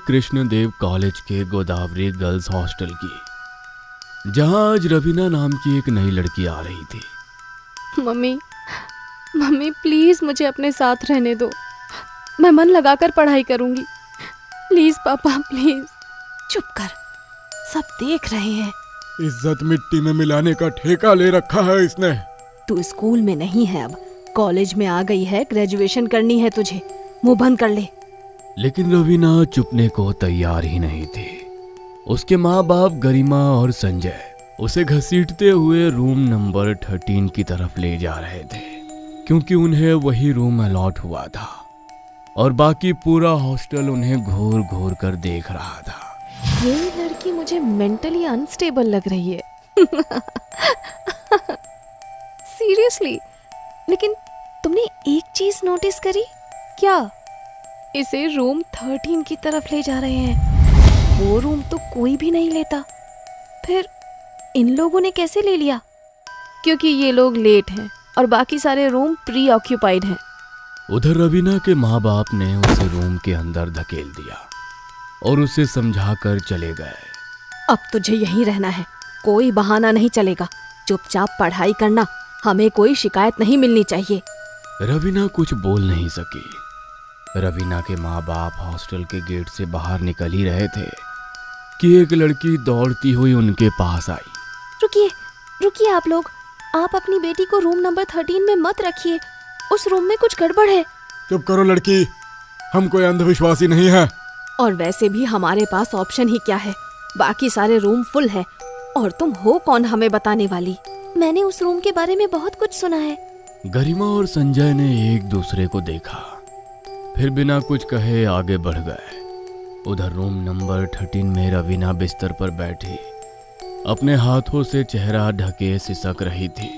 Krishnadeva college के Godavari girls hostel की, जहां आज रवीना नाम की एक नई लड़की आ रही थी। मम्मी प्लीज मुझे अपने साथ रहने दो। मैं मन लगाकर पढ़ाई करूंगी। प्लीज पापा प्लीज। चुप कर, सब देख रहे हैं। इज्जत मिट्टी में मिलाने का ठेका ले रखा है इसने। तू स्कूल में नहीं है, अब कॉलेज में आ गई है, ग्रेजुएशन करनी है तुझे, मुंह बंद कर ले। लेकिन रवीना चुपने को तैयार ही नहीं थी। उसके माँ बाप गरिमा और संजय उसे घसीटते हुए रूम नंबर 13 की तरफ ले जा रहे थे, क्योंकि उन्हें वही रूम अलॉट हुआ था और बाकी पूरा हॉस्टल उन्हें घूर घूर कर देख रहा था। ये लड़की मुझे मेंटली अनस्टेबल लग रही है। सीरियसली। लेकिन तुमने एक चीज नोटिस करी क्या? इसे रूम 13 की तरफ ले जा रहे हैं। वो रूम तो कोई भी नहीं लेता, फिर इन लोगों ने कैसे ले लिया? क्योंकि ये लोग लेट हैं और बाकी सारे रूम प्री ऑक्यूपाइड हैं। उधर रवीना के माँ बाप ने उसे रूम के अंदर धकेल दिया और उसे समझाकर चले गए। अब तुझे यहीं रहना है, कोई बहाना नहीं चलेगा। चुपचाप पढ़ाई करना, हमें कोई शिकायत नहीं मिलनी चाहिए। रवीना कुछ बोल नहीं सकी। रवीना के माँ बाप हॉस्टल के गेट से बाहर निकल ही रहे थे कि एक लड़की दौड़ती हुई उनके पास आई। रुकिए आप लोग, आप अपनी बेटी को रूम नंबर 13 में मत रखिए। उस रूम में कुछ गड़बड़ है। चुप करो लड़की, हम कोई अंधविश्वासी नहीं है। और वैसे भी हमारे पास ऑप्शन ही क्या है, बाकी सारे रूम फुल है। और तुम हो कौन हमें बताने वाली? मैंने उस रूम के बारे में बहुत कुछ सुना है। गरिमा और संजय ने एक दूसरे को देखा, फिर बिना कुछ कहे आगे बढ़ गए। उधर रूम नंबर 13 में रवीना बिस्तर पर बैठी अपने हाथों से चेहरा ढके सिसक रही थी।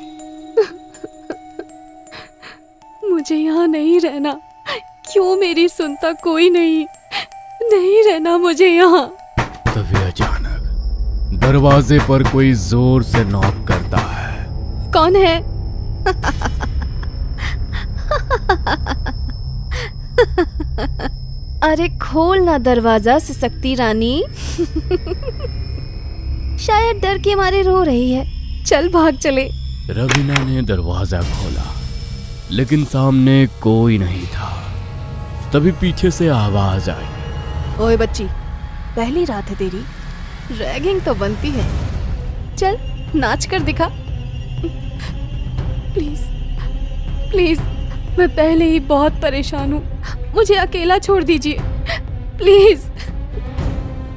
मुझे यहाँ नहीं रहना। क्यों मेरी सुनता कोई नहीं रहना मुझे यहाँ। तभी अचानक दरवाजे पर कोई जोर से नॉक करता है। कौन है? अरे खोल ना दरवाजा सिसकती रानी। शायद डर के मारे रो रही है। चल भाग चले। रवीना ने दरवाजा खोला, लेकिन सामने कोई नहीं था। तभी पीछे से आवाज आई। ओए बच्ची, पहली रात है तेरी, रैगिंग तो बनती है। चल नाच कर दिखा। प्लीज मैं पहले ही बहुत परेशान हूँ, मुझे अकेला छोड़ दीजिए प्लीज।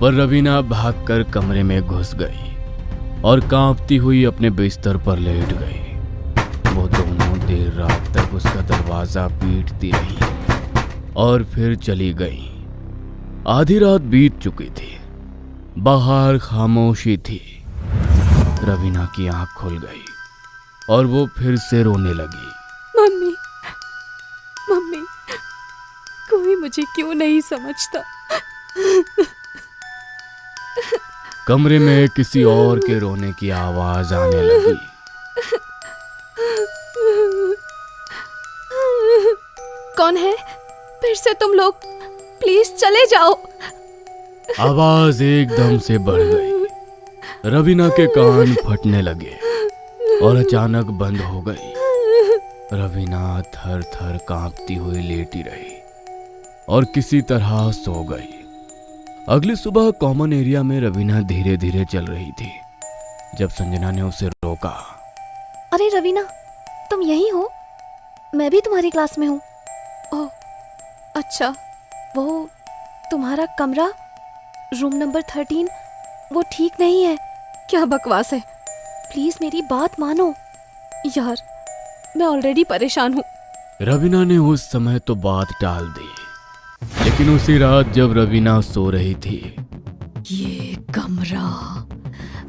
पर रवीना भागकर कमरे में घुस गई और कांपती हुई अपने बिस्तर पर लेट गई। वो दोनों देर रात तक उसका दरवाजा पीटती रही और फिर चली गई। आधी रात बीत चुकी थी, बाहर खामोशी थी। रवीना की आंख खुल गई और वो फिर से रोने लगी। मम्मी कोई मुझे क्यों नहीं समझता। कमरे में किसी और के रोने की आवाज आने लगी। कौन है? फिर से तुम लोग, प्लीज चले जाओ। आवाज एकदम से बढ़ गई। रवीना के कान फटने लगे और अचानक बंद हो गई। रवीना थर थर कांपती हुई लेटी रही और किसी तरह सो गई। अगली सुबह कॉमन एरिया में रवीना धीरे धीरे चल रही थी जब संजना ने उसे रोका। अरे रवीना, तुम यहीं हो? मैं भी तुम्हारी क्लास में हूँ। ओह अच्छा, वो तुम्हारा कमरा रूम नंबर 13 वो ठीक नहीं है। क्या बकवास है, प्लीज मेरी बात मानो यार, मैं ऑलरेडी परेशान हूँ। रवीना ने उस समय तो बात टाल दी, लेकिन उसी रात जब रवीना सो रही थी, ये कमरा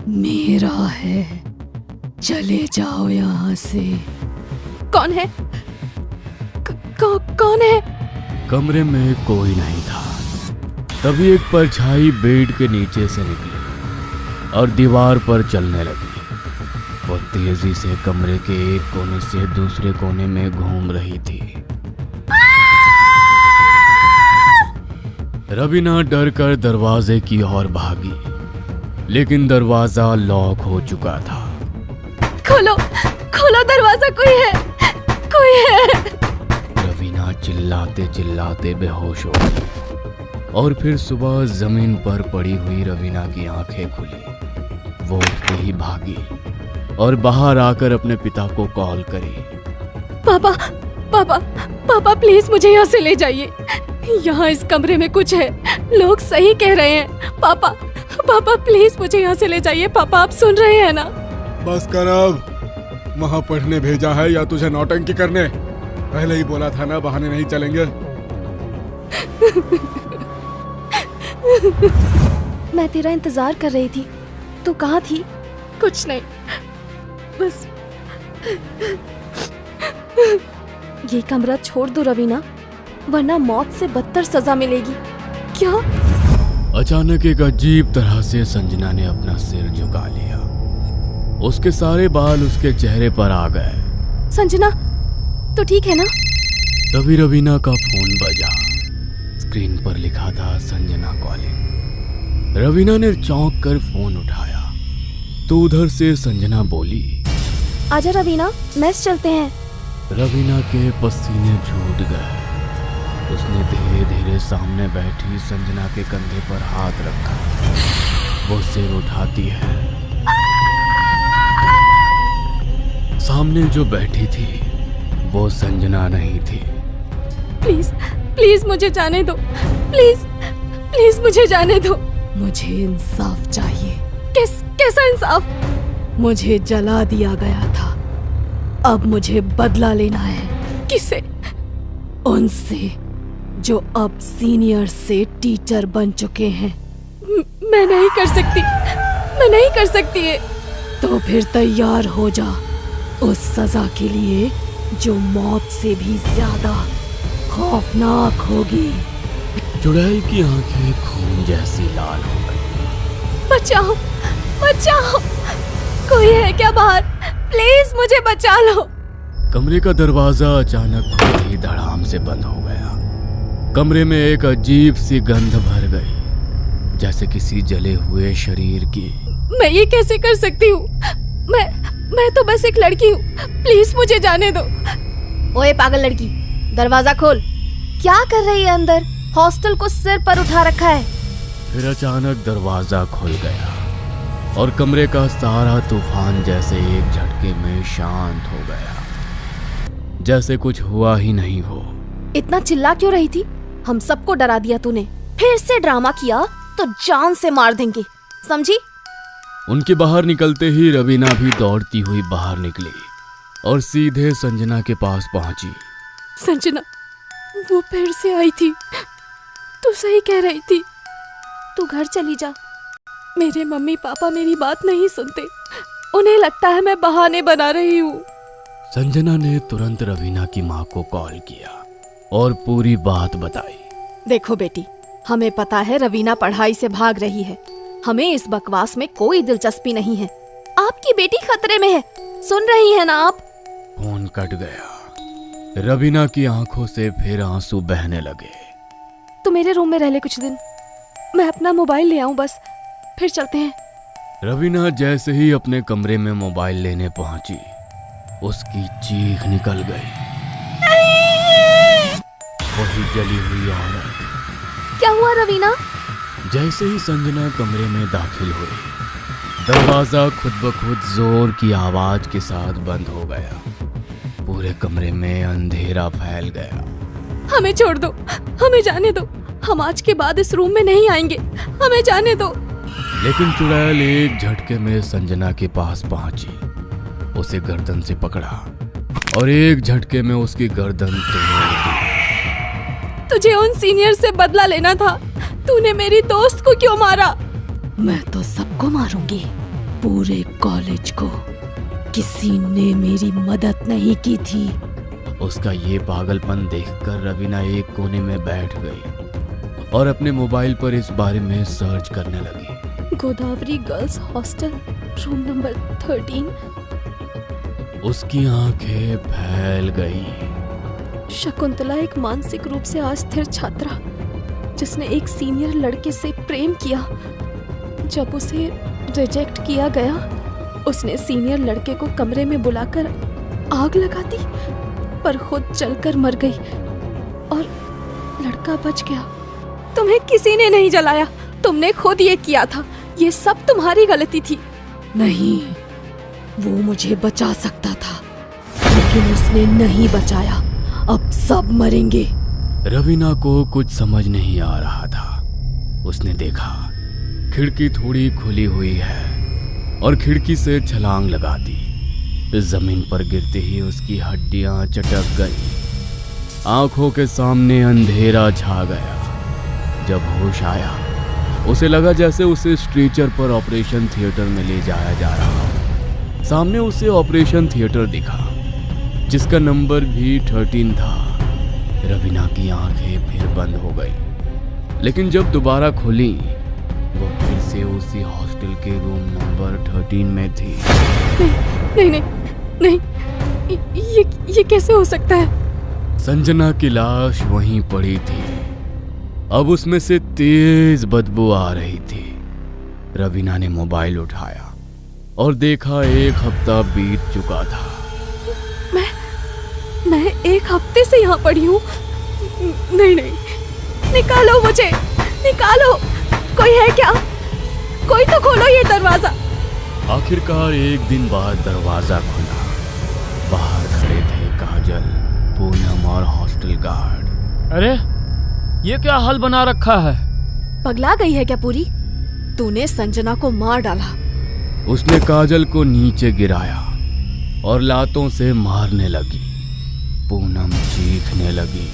मेरा है, चले जाओ यहाँ से। कौन है? कौन है? कमरे में कोई नहीं था। तभी एक परछाई बेड के नीचे से निकली और दीवार पर चलने लगी। वो तेजी से कमरे के एक कोने से दूसरे कोने में घूम रही थी। रवीना डर कर दरवाजे की ओर भागी, लेकिन दरवाजा लॉक हो चुका था। खोलो खोलो दरवाजा, कोई है, कोई है। रवीना चिल्लाते चिल्लाते बेहोश हो गई और फिर सुबह जमीन पर पड़ी हुई रवीना की आंखें खुली। वो उठते ही भागी और बाहर आकर अपने पिता को कॉल करी। पापा पापा पापा प्लीज मुझे यहाँ से ले जाइए। यहाँ इस कमरे में कुछ है, लोग सही कह रहे हैं। पापा पापा प्लीज मुझे यहाँ से ले जाइए। पापा आप सुन रहे हैं ना? बस कर अब। वहाँ पढ़ने भेजा है या तुझे नौटंकी करने? पहले ही बोला था ना, बहाने नहीं चलेंगे। मैं तेरा इंतजार कर रही थी, तू कहाँ थी? कुछ नहीं, बस ये कमरा छोड़ दो रवीना, वरना मौत से बदतर सजा मिलेगी। क्या? अचानक एक अजीब तरह से संजना ने अपना सिर झुका लिया। उसके सारे बाल उसके चेहरे पर आ गए। संजना तो ठीक है ना? तभी रवीना का फोन बजा। स्क्रीन पर लिखा था संजना कॉलिंग। रवीना ने चौंक कर फोन उठाया तो उधर से संजना बोली, आजा रवीना, मेस चलते हैं। रवीना के पसीने छूट गए। उसने धीरे धीरे सामने बैठी संजना के कंधे पर हाथ रखा। वो सिर उठाती है। सामने जो बैठी थी वो संजना नहीं थी। प्लीज प्लीज मुझे जाने दो, प्लीज प्लीज मुझे जाने दो। मुझे इंसाफ चाहिए। कैसा इंसाफ? मुझे जला दिया गया था, अब मुझे बदला लेना है। किससे? उनसे जो अब सीनियर से टीचर बन चुके हैं। मैं नहीं कर सकती, मैं नहीं कर सकती है। तो फिर तैयार हो जा उस सजा के लिए जो मौत से भी ज्यादा खौफनाक होगी। चुड़ैल की आंखें खून जैसी लाल हो गई। बचाओ बचाओ, कोई है क्या बाहर? प्लीज मुझे बचा लो। कमरे का दरवाजा अचानक खुद ही धड़ाम से बंद हो गया। कमरे में एक अजीब सी गंध भर गई, जैसे किसी जले हुए शरीर की। मैं ये कैसे कर सकती हूँ? मैं तो बस एक लड़की हूँ, प्लीज मुझे जाने दो। ओए पागल लड़की, दरवाजा खोल। क्या कर रही है अंदर? हॉस्टल को सिर पर उठा रखा है। फिर अचानक दरवाजा खुल गया और कमरे का सारा तूफान जैसे एक झटके में शांत हो गया, जैसे कुछ हुआ ही नहीं हो। इतना चिल्ला क्यों रही थी? हम सबको डरा दिया तूने। फिर से ड्रामा किया तो जान से मार देंगे, समझी? उनके बाहर निकलते ही रवीना भी दौड़ती हुई बाहर निकली और सीधे संजना के पास पहुंची। संजना, वो फिर से आई थी। तू सही कह रही थी, तू घर चली जा। मेरे मम्मी पापा मेरी बात नहीं सुनते, उन्हें लगता है मैं बहाने बना रही हूँ। संजना ने तुरंत रवीना की माँ को कॉल किया और पूरी बात बताई। देखो बेटी, हमें पता है रवीना पढ़ाई से भाग रही है। हमें इस बकवास में कोई दिलचस्पी नहीं है। आपकी बेटी खतरे में है, सुन रही है ना आप? फोन कट गया। रवीना की आंखों से फिर आंसू बहने लगे। तू मेरे रूम में रह ले कुछ दिन, मैं अपना मोबाइल ले आऊं बस, फिर चलते हैं। रवीना जैसे ही अपने कमरे में मोबाइल लेने पहुंची, उसकी चीख निकल गई। वही जली हुई औरत। क्या हुआ रवीना? जैसे ही संजना कमरे में दाखिल हुई, दरवाजा खुद ब खुद जोर की आवाज के साथ बंद हो गया। पूरे कमरे में अंधेरा फैल गया। हमें छोड़ दो, हमें जाने दो। हम आज के बाद इस रूम में नहीं आएंगे, हमें जाने दो। लेकिन चुड़ैल एक झटके में संजना के पास पहुंची, उसे गर्दन से पकड़ा और एक झटके में उसकी गर्दन तोड़ दी। तुझे उन सीनियर से बदला लेना था, तूने मेरी दोस्त को क्यों मारा? मैं तो सबको मारूंगी, पूरे कॉलेज को। किसी ने मेरी मदद नहीं की थी। उसका ये पागलपन देखकर रवीना एक कोने में बैठ गई और अपने मोबाइल पर इस बारे में सर्च करने लगी। Godavari girls hostel, room number 13। उसकी आंखें फैल गई। शकुंतला एक मानसिक रूप से अस्थिर छात्रा, जिसने एक सीनियर लड़के से प्रेम किया। जब उसे रिजेक्ट किया गया, उसने सीनियर लड़के को कमरे में बुलाकर आग लगा दी, पर खुद जलकर मर गई और लड़का बच गया। तुम्हें किसी ने नहीं जलाया, तुमने खुद ये किया था। ये सब तुम्हारी गलती थी। नहीं, वो मुझे बचा सकता था, लेकिन उसने नहीं बचाया। अब सब मरेंगे। रवीना को कुछ समझ नहीं आ रहा था। उसने देखा खिड़की थोड़ी खुली हुई है और खिड़की से छलांग लगा दी। जमीन पर गिरते ही उसकी हड्डियां चटक गई। आंखों के सामने अंधेरा छा गया। जब होश आया, उसे लगा जैसे उसे स्ट्रेचर पर ऑपरेशन थिएटर में ले जाया जा रहा हो। सामने उसे ऑपरेशन थिएटर दिखा, जिसका नंबर भी 13 था। रवीना की आंखें फिर बंद हो गई, लेकिन जब दोबारा खुली, वो फिर से उसी हॉस्टल के रूम नंबर 13 में थी। नहीं नहीं नहीं, ये कैसे हो सकता है? संजना की लाश वहीं पड़ी थी। अब उसमें से तेज बदबू आ रही थी। रवीना ने मोबाइल उठाया और देखा 1 हफ्ता बीत चुका था। मैं 1 हफ्ते से यहाँ पड़ी हूँ। नहीं नहीं, निकालो मुझे, निकालो। कोई है क्या? कोई तो खोलो ये दरवाजा। आखिरकार एक दिन बाद दरवाजा खुला। बाहर खड़े थे काजल, पूनम और हॉस्टल गार्ड। अरे ये क्या हाल बना रखा है? पगला गई है क्या पूरी? तूने संजना को मार डाला। उसने काजल को नीचे गिराया और लातों से मारने लगी। पूनम चीखने लगी।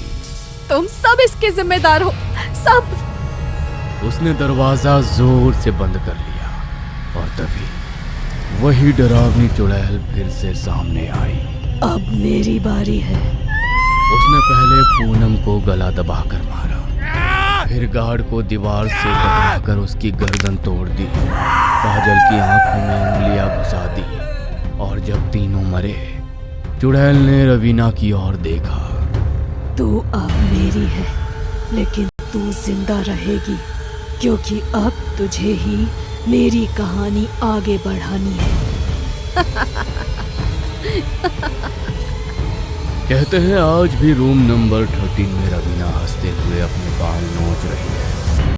तुम सब इसके जिम्मेदार हो, सब। उसने दरवाजा जोर से बंद कर लिया और तभी वही डरावनी चुड़ैल फिर से सामने आई। अब मेरी बारी है। उसने पहले पूनम को गला दबाकर मारा, फिर गार्ड को दीवार से टकराकर उसकी गर्दन तोड़ दी। काजल की आंखों में उंगलियां घुसा दी और जब तीनों मरे, चुड़ैल ने रवीना की ओर देखा। तू अब मेरी है, लेकिन तू जिंदा रहेगी, क्योंकि अब तुझे ही मेरी कहानी आगे बढ़ानी है। कहते हैं आज भी रूम नंबर 13 में रवीना हंसते हुए अपने बाल नोच रही है।